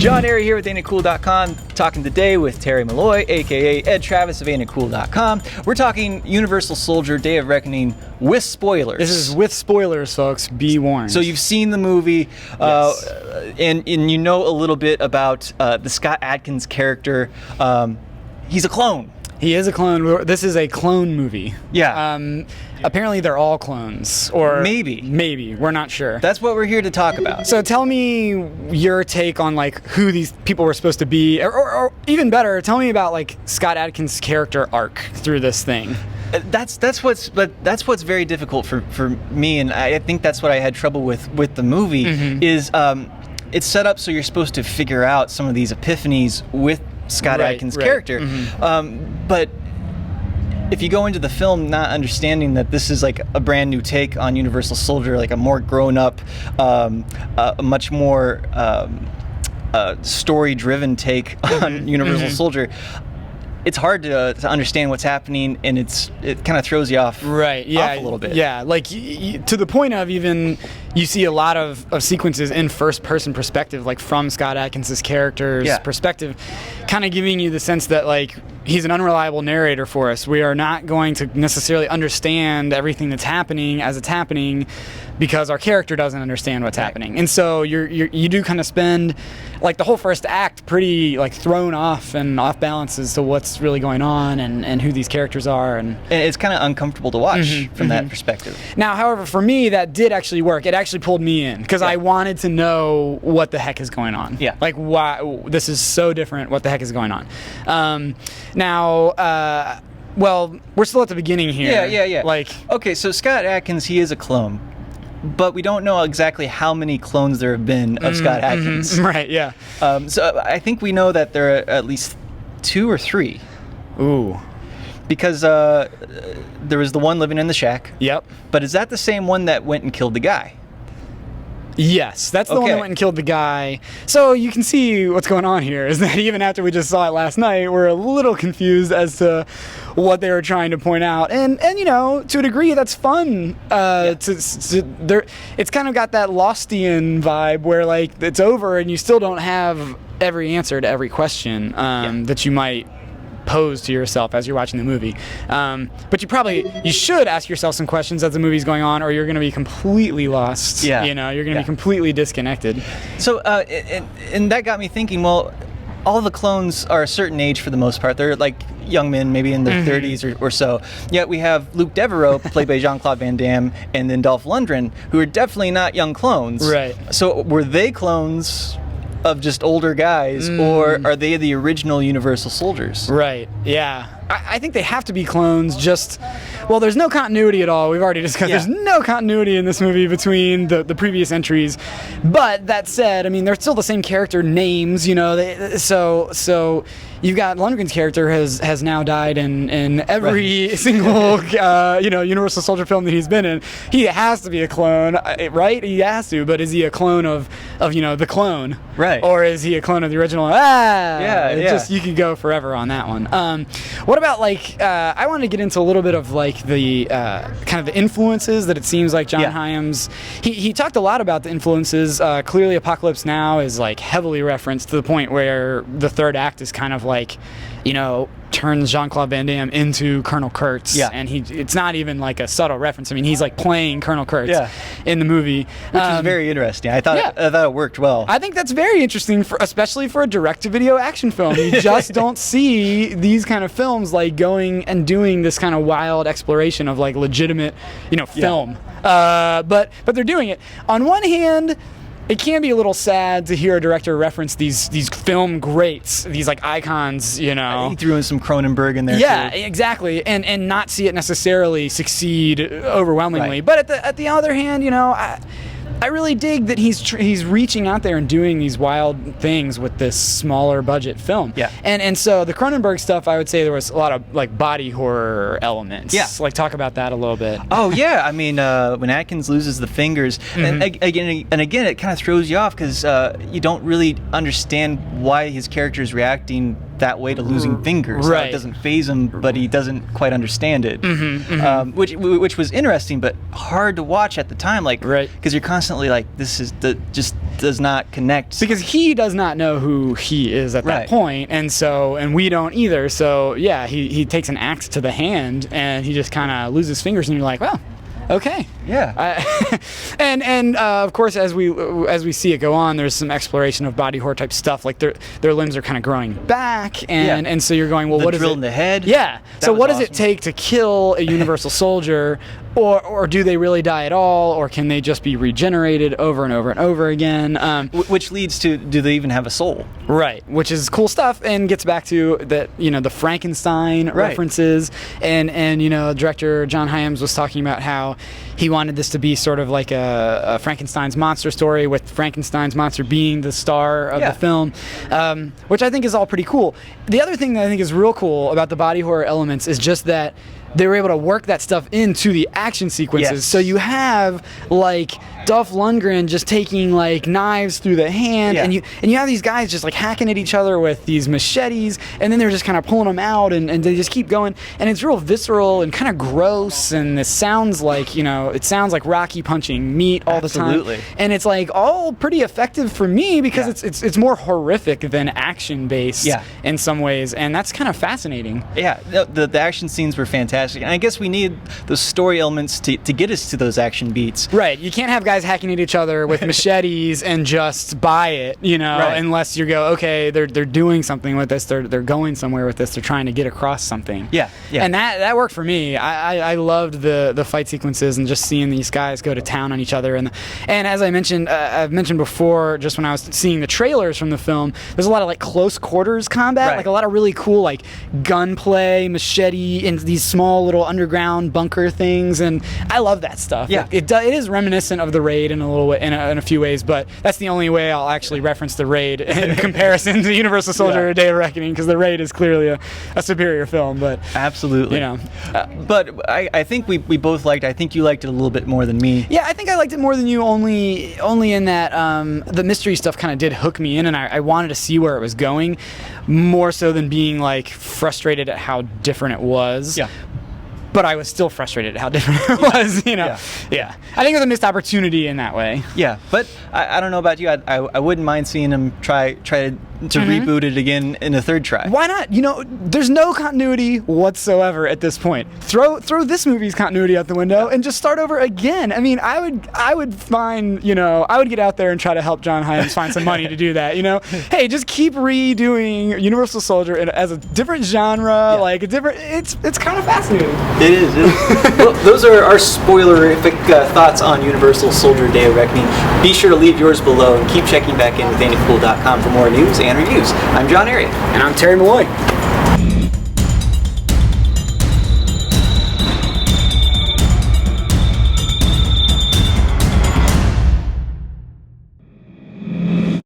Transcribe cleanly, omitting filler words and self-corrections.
John Airy here with AinitCool.com, talking today with Terry Malloy, aka Ed Travis of AinitCool.com. We're talking Universal Soldier: Day of Reckoning with spoilers. This is with spoilers, folks. Be warned. So you've seen the movie, Yes. and you know a little bit about the Scott Adkins character. He's a clone. He is a clone. This is a clone movie. Yeah. Apparently they're all clones. Or maybe. We're not sure. That's what we're here to talk about. So tell me your take on like who these people were supposed to be, or even better, tell me about like Scott Adkins' character arc through this thing. That's what's very difficult for me, and I think that's what I had trouble with the movie. Mm-hmm. Is it's set up so you're supposed to figure out some of these epiphanies with Scott Adkins' character, but if you go into the film not understanding that this is like a brand new take on Universal Soldier, like a more grown up, a much more story driven take on Universal Soldier, it's hard to understand what's happening, and it kind of throws you off off a little bit. Yeah, like to the point of even you see a lot of sequences in first person perspective, like from Scott Adkins' character's perspective, kind of giving you the sense that like he's an unreliable narrator for us. We are not going to necessarily understand everything that's happening as it's happening because our character doesn't understand what's happening. And so you do kind of spend like the whole first act pretty like thrown off and off balance as to what's really going on and who these characters are. And it's kind of uncomfortable to watch from that perspective. Now, however, for me, that did actually work. It actually pulled me in because I wanted to know what the heck is going on. Yeah. Like, why this is so different. What the heck is going on? Well, we're still at the beginning here. Yeah. Like, okay, so Scott Adkins, he is a clone, but we don't know exactly how many clones there have been of Scott Adkins. Right, yeah. So I think we know that there are at least 2 or 3. Ooh. Because there was the one living in the shack. Yep. But is that the same one that went and killed the guy? Yes, that's the one that went and killed the guy. So you can see what's going on here is that even after we just saw it last night, we're a little confused as to what they were trying to point out. And you know, to a degree, that's fun. It's kind of got that Lostian vibe where like it's over and you still don't have every answer to every question that you might pose to yourself as you're watching the movie, but you should ask yourself some questions as the movie's going on, or you're going to be completely lost. You know, you're going to be completely disconnected. So and that got me thinking, well, all the clones are a certain age for the most part. They're like young men, maybe in their 30s or so. Yet we have Luke Devereaux, played by Jean-Claude Van Damme, and then Dolph Lundgren, who are definitely not young clones. Right. So were they clones of just older guys, or are they the original Universal Soldiers? Right, yeah. I think they have to be clones, there's no continuity at all. We've already discussed there's no continuity in this movie between the previous entries. But that said, I mean, they're still the same character names, you know, so you've got Lundgren's character has now died in every single Universal Soldier film that he's been in. He has to be a clone, right? He has to, but is he a clone of the clone? Right. Or is he a clone of the original? Just you could go forever on that one. What about like I want to get into a little bit of like the kind of the influences that it seems like John Hyams he talked a lot about the influences. Clearly Apocalypse Now is like heavily referenced to the point where the third act is kind of like, you know, turns Jean-Claude Van Damme into Colonel Kurtz, and it's not even like a subtle reference. I mean, he's like playing Colonel Kurtz in the movie, which is very interesting. I thought it worked well. I think that's very interesting, especially for a direct-to-video action film. You just don't see these kind of films like going and doing this kind of wild exploration of like legitimate, film. But they're doing it. On one hand, it can be a little sad to hear a director reference these film greats, these like icons, you know. He threw in some Cronenberg in there. Yeah, too. Exactly, and not see it necessarily succeed overwhelmingly. Right. But at the other hand, you know, I really dig that he's reaching out there and doing these wild things with this smaller budget film. Yeah. And so the Cronenberg stuff, I would say there was a lot of like body horror elements. Yeah. Like talk about that a little bit. Oh yeah, I mean when Atkins loses the fingers, and again it kind of throws you off because you don't really understand why his character is reacting that way to losing fingers. Right. It doesn't faze him, but he doesn't quite understand it. Which was interesting, but hard to watch at the time, like, because you're constantly like, this is just does not connect. Because he does not know who he is at that point, and we don't either. So yeah, he takes an axe to the hand, and he just kind of loses fingers, and you're like, well, okay. Yeah. And of course, as we see it go on, there's some exploration of body horror type stuff. Like their limbs are kind of growing back, and so you're going, well, what is it? The drill in the head. Yeah. So what does it take to kill a Universal Soldier? Or do they really die at all? Or can they just be regenerated over and over and over again? Which leads to, do they even have a soul? Right, which is cool stuff, and gets back to that, the Frankenstein references, and director John Hyams was talking about how he wanted this to be sort of like a Frankenstein's monster story, with Frankenstein's monster being the star of the film, which I think is all pretty cool. The other thing that I think is real cool about the body horror elements is just that they were able to work that stuff into the action sequences. Yes. So you have like Dolph Lundgren just taking like knives through the hand, and you have these guys just like hacking at each other with these machetes, and then they're just kind of pulling them out, and they just keep going, and it's real visceral and kind of gross, and it sounds like Rocky punching meat all the time, and it's like all pretty effective for me because it's more horrific than action based in some ways, and that's kind of fascinating. Yeah, the action scenes were fantastic. And I guess we need those story elements to get us to those action beats. Right. You can't have guys hacking at each other with machetes and just buy it, unless you go, okay, they're doing something with this. They're going somewhere with this. They're trying to get across something. Yeah. And that worked for me. I loved the fight sequences and just seeing these guys go to town on each other. And as I've mentioned before, just when I was seeing the trailers from the film, there's a lot of like close quarters combat, like a lot of really cool like gunplay, machete, and these small little underground bunker things, and I love that stuff. Yeah. It is reminiscent of the Raid in a little way, in a few ways, but that's the only way I'll actually reference the Raid in comparison to Universal Soldier: A Day of Reckoning, because the Raid is clearly a superior film. But absolutely, but I think we both liked. I think you liked it a little bit more than me. Yeah, I think I liked it more than you, only in that the mystery stuff kind of did hook me in, and I wanted to see where it was going, more so than being like frustrated at how different it was. Yeah. But I was still frustrated at how different it was, Yeah. I think it was a missed opportunity in that way. Yeah, but I don't know about you. I wouldn't mind seeing him try to reboot it again in a third try. Why not? There's no continuity whatsoever at this point. Throw this movie's continuity out the window and just start over again. I mean, I would find, I would get out there and try to help John Hyams find some money to do that. Hey, just keep redoing Universal Soldier as a different genre, like a different. It's kind of fascinating. It is. Well, those are our spoilerific thoughts on Universal Soldier: Day of Reckoning. Be sure to leave yours below and keep checking back in with AnyCool.com for more news and reviews. I'm John Arias. And I'm Terry Malloy.